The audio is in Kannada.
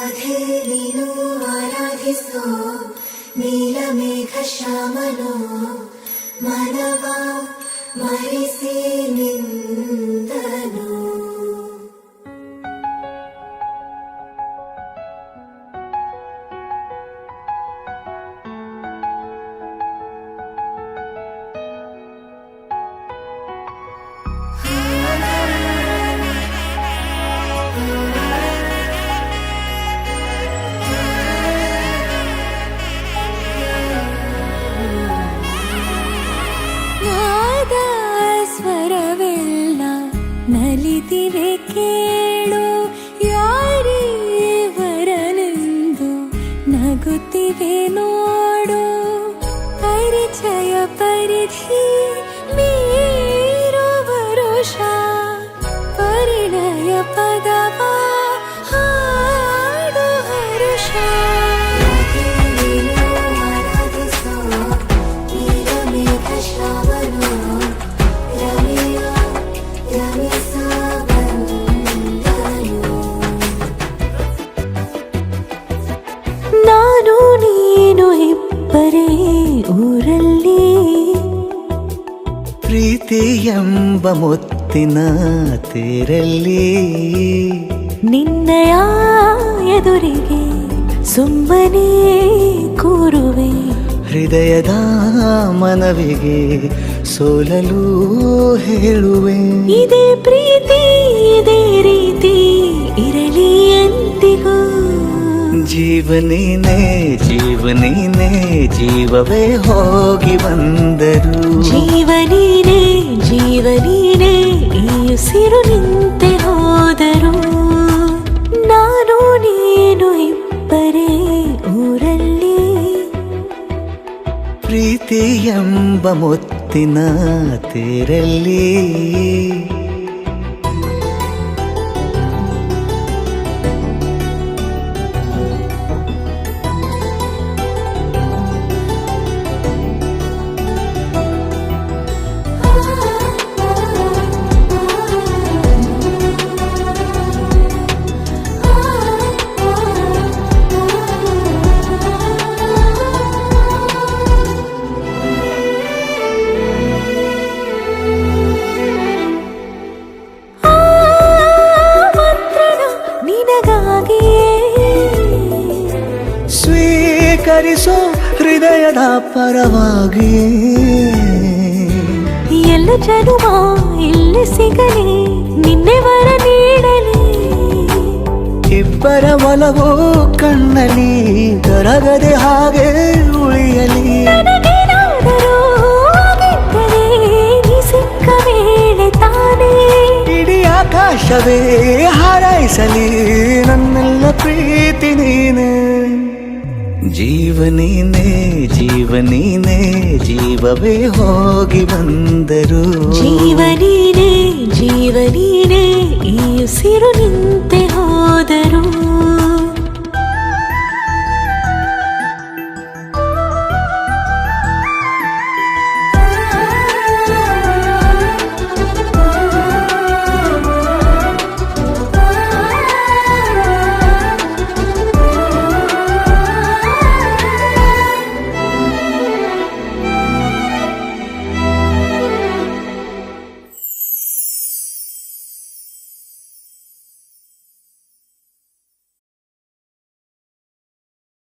ರಾಧೆ ನೀನು ಆರಾಧಿಸೋ ನೀಲಮೇಘ ಶ್ಯಾಮನೋ ಮನವ ಮರೆಸಿ ನಿಂದನು. ನಲಿತಿವೆ ಕೇಳು ಯಾರೇ ವರನೆಂದು ನಗುತ್ತಿವೆ ನೋಡು. ಪರಿಚಯ ಪರಿಧಿ ಮೀರೋ ವರುಷ ಪರಿಣಯ ಪದವ ಹಾಡು ಹರುಷ. ನಾನು ನೀನು ಇಬ್ಬರೇ ಊರಲ್ಲಿ ಪ್ರೀತಿ ಎಂಬ ಮುತ್ತಿನ ತೇರಲ್ಲಿ ನಿನ್ನಯ ಎದುರಿಗೆ ಸುಮ್ಮನೆ ಕೂರುವೆ. ಹೃದಯದ ಮನವಿಗೆ ಸೋಲಲು ಹೇಳುವೆ. ಇದೇ ಪ್ರೀತಿ ಇದೇ ರೀತಿ ಇರಲಿ ಎಂದಿಗೂ. ಜೀವನೀನೇ ಜೀವನೀನೇ ಜೀವವೇ ಹೋಗಿ ಬಂದರು. ಜೀವನೀನೇ ಜೀವನೀನೇ ಈ ಉಸಿರು ನಿಂತೆ ಹೋದರು. ನಾನು ನೀನು ಇಬ್ಬರೇ ಊರಲ್ಲಿ ಪ್ರೀತಿ ಎಂಬ ಮುತ್ತಿನ ತೇರಲ್ಲಿ ಸ್ವೀಕರಿಸೋ ಹೃದಯದ ಪರವಾಗಿ. ಎಲ್ಲ ಜನುಮ ಇಲ್ಲಿ ಸಿಗಲಿ ನಿನ್ನೆ ವರ ನೀಡಲಿ. ಇಬ್ಬರ ಒಲವು ಕಣ್ಣಲ್ಲಿ ಕರಗದೆ ಹಾಗೆ ಉಳಿಯಲಿ. ಸಿಕ್ಕ ವೇಳೆ ತಾನೇ ಇಡೀ ಆಕಾಶವೇ ಹಾರೈಸಲಿ ನನ್ನೆಲ್ಲ ಪ್ರೀತಿ ನೀನೆ. ಜೀವನೀನೇ ಜೀವನೀನೇ ಜೀವವೇ ಹೋಗಿ ಬಂದರು. ಜೀವನೀನೇ ಜೀವನೀನೇ ಈ ಉಸಿರು ನಿಂತೆ ಹೋದರು.